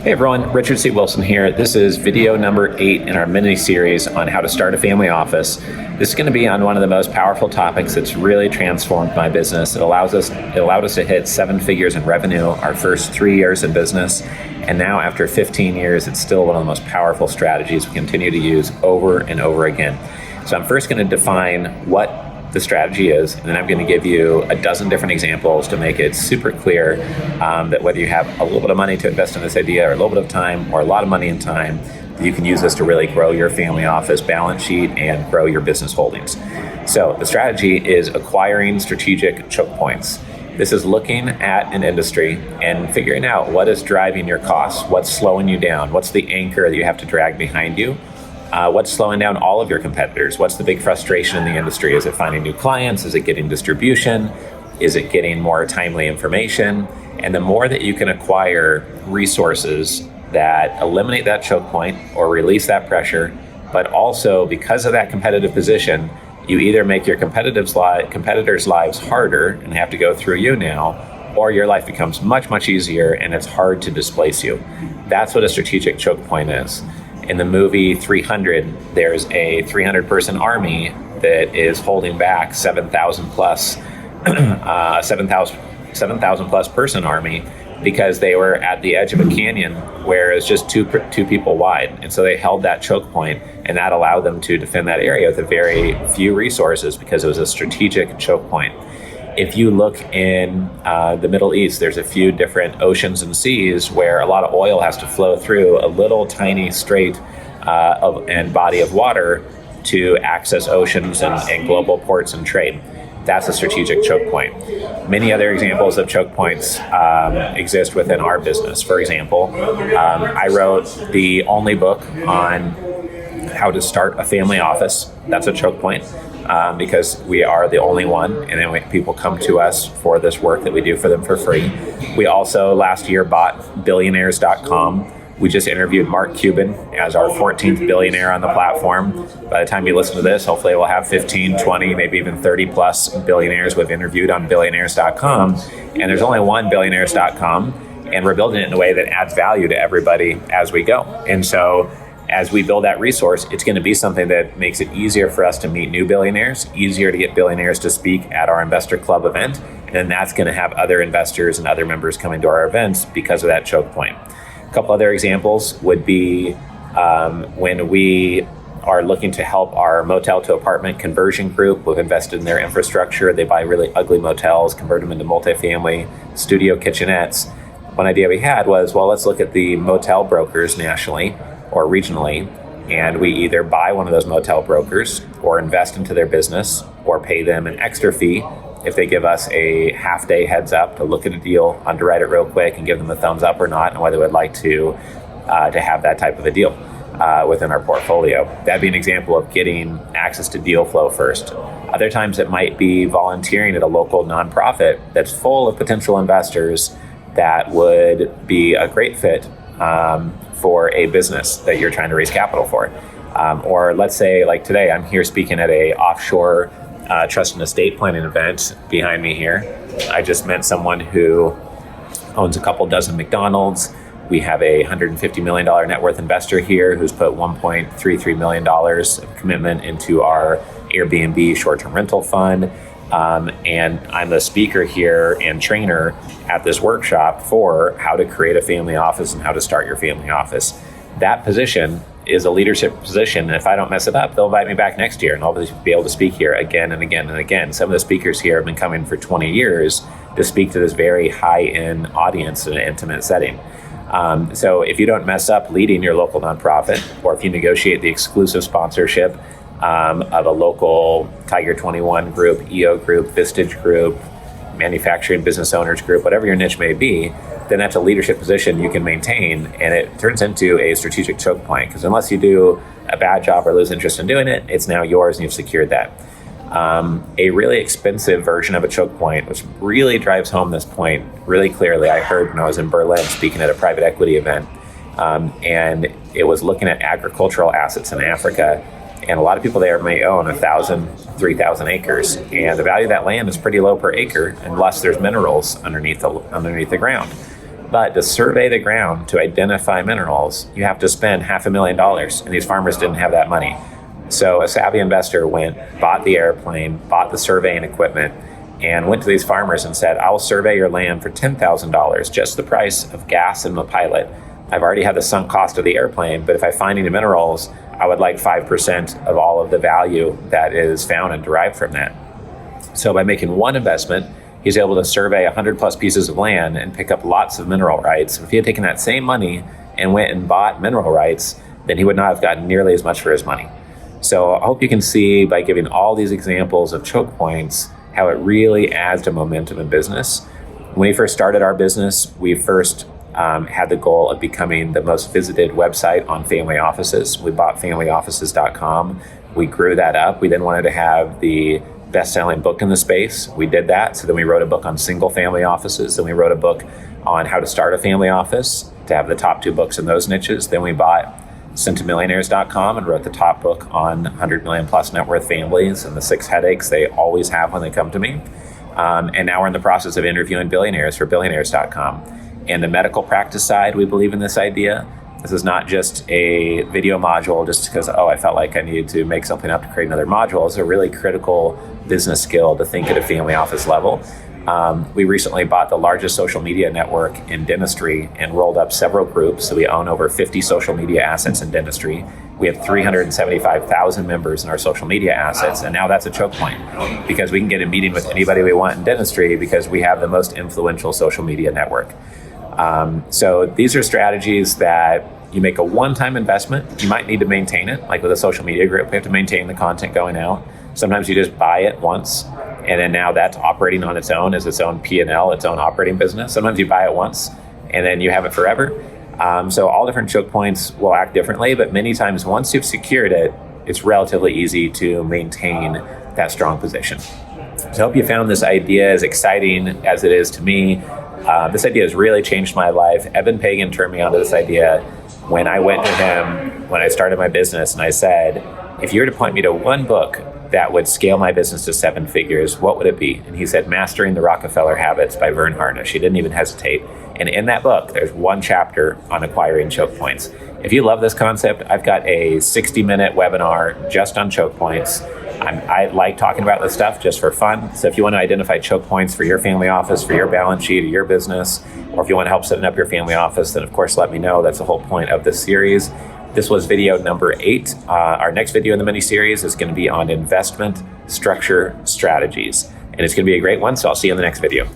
Hey everyone, Richard C. Wilson here. This is video number 8 in our mini series on how to start a family office. This is going to be on one of the most powerful topics that's really transformed my business. It allowed us to hit 7 figures in revenue our first 3 years in business. And now after 15 years, it's still one of the most powerful strategies we continue to use over and over again. So I'm first going to define what the strategy is, and then I'm going to give you a dozen different examples to make it super clear that whether you have a little bit of money to invest in this idea or a little bit of time or a lot of money and time, you can use this to really grow your family office balance sheet and grow your business holdings. So the strategy is acquiring strategic choke points. This is looking at an industry and figuring out what is driving your costs, what's slowing you down, what's the anchor that you have to drag behind you. What's slowing down all of your competitors? What's the big frustration in the industry? Is it finding new clients? Is it getting distribution? Is it getting more timely information? And the more that you can acquire resources that eliminate that choke point or release that pressure, but also because of that competitive position, you either make your competitors' lives harder and have to go through you now, or your life becomes much, much easier and it's hard to displace you. That's what a strategic choke point is. In the movie 300, there's a 300-person army that is holding back 7,000 plus person army because they were at the edge of a canyon where it's just two people wide. And so they held that choke point, and that allowed them to defend that area with a very few resources because it was a strategic choke point. If you look in the Middle East, there's a few different oceans and seas where a lot of oil has to flow through a little tiny strait and body of water to access oceans and global ports and trade. That's a strategic choke point. Many other examples of choke points exist within our business. For example, I wrote the only book on how to start a family office. That's a choke point. Because we are the only one, and then people come to us for this work that we do for them for free. We also last year bought billionaires.com. We just interviewed Mark Cuban as our 14th billionaire on the platform. By the time you listen to this, hopefully we'll have 15, 20, maybe even 30 plus billionaires we've interviewed on billionaires.com. And there's only one billionaires.com, and we're building it in a way that adds value to everybody as we go. And so as we build that resource, it's going to be something that makes it easier for us to meet new billionaires, easier to get billionaires to speak at our investor club event, and then that's going to have other investors and other members coming to our events because of that choke point. A couple other examples would be when we are looking to help our motel to apartment conversion group. We've invested in their infrastructure. They buy really ugly motels, convert them into multifamily, studio kitchenettes. One idea we had was, well, let's look at the motel brokers nationally or regionally, and we either buy one of those motel brokers or invest into their business or pay them an extra fee if they give us a half-day heads up to look at a deal, underwrite it real quick, and give them a thumbs up or not, and whether they would like to have that type of a deal within our portfolio. That'd be an example of getting access to deal flow first. Other times it might be volunteering at a local nonprofit that's full of potential investors that would be a great fit for a business that you're trying to raise capital for. Or let's say, like today, I'm here speaking at a offshore trust and estate planning event behind me here. I just met someone who owns a couple dozen McDonald's. We have a $150 million net worth investor here who's put $1.33 million of commitment into our Airbnb short-term rental fund. And I'm a speaker here and trainer at this workshop for how to create a family office and how to start your family office. That position is a leadership position, and if I don't mess it up, they'll invite me back next year and I'll be able to speak here again and again and again. Some of the speakers here have been coming for 20 years to speak to this very high-end audience in an intimate setting. So if you don't mess up leading your local nonprofit, or if you negotiate the exclusive sponsorship of a local Tiger 21 group, EO group, Vistage group, manufacturing business owners group, whatever your niche may be, then that's a leadership position you can maintain, and it turns into a strategic choke point, because unless you do a bad job or lose interest in doing it, it's now yours and you've secured that. A really expensive version of a choke point, which really drives home this point really clearly, I heard when I was in Berlin speaking at a private equity event, and it was looking at agricultural assets in Africa. And a lot of people there may own 1,000, 3,000 acres, and the value of that land is pretty low per acre unless there's minerals underneath the ground. But to survey the ground to identify minerals, you have to spend $500,000, and these farmers didn't have that money. So a savvy investor went, bought the airplane, bought the surveying equipment, and went to these farmers and said, I'll survey your land for $10,000, just the price of gas and the pilot. I've already had the sunk cost of the airplane, but if I find any minerals, I would like 5% of all of the value that is found and derived from that. So by making one investment, he's able to survey 100 plus pieces of land and pick up lots of mineral rights. If he had taken that same money and went and bought mineral rights, then he would not have gotten nearly as much for his money. So I hope you can see by giving all these examples of choke points, how it really adds to momentum in business. When we first started our business, we first had the goal of becoming the most visited website on family offices. We bought familyoffices.com. We grew that up. We then wanted to have the best-selling book in the space. We did that. So then we wrote a book on single family offices. Then we wrote a book on how to start a family office to have the top 2 books in those niches. Then we bought centimillionaires.com and wrote the top book on 100 million plus net worth families and the 6 headaches they always have when they come to me. And now we're in the process of interviewing billionaires for billionaires.com. And the medical practice side, we believe in this idea. This is not just a video module just because, I felt like I needed to make something up to create another module. It's a really critical business skill to think at a family office level. We recently bought the largest social media network in dentistry and rolled up several groups. So we own over 50 social media assets in dentistry. We have 375,000 members in our social media assets. And now that's a choke point because we can get a meeting with anybody we want in dentistry because we have the most influential social media network. So these are strategies that you make a one-time investment. You might need to maintain it. Like with a social media group, we have to maintain the content going out. Sometimes you just buy it once, and then now that's operating on its own as its own P&L, its own operating business. Sometimes you buy it once, and then you have it forever. So all different choke points will act differently, but many times once you've secured it, it's relatively easy to maintain that strong position. So I hope you found this idea as exciting as it is to me. This idea has really changed my life. Eben Pagan turned me onto this idea when I went to him when I started my business, and I said, if you were to point me to one book that would scale my business to 7 figures, what would it be? And he said, Mastering the Rockefeller Habits by Verne Harnish. He didn't even hesitate. And in that book, there's one chapter on acquiring choke points. If you love this concept, I've got a 60-minute webinar just on choke points. I like talking about this stuff just for fun. So if you want to identify choke points for your family office, for your balance sheet, or your business, or if you want to help setting up your family office, then of course let me know. That's the whole point of this series. This was video number 8. Our next video in the mini-series is going to be on investment structure strategies. And it's going to be a great one, so I'll see you in the next video.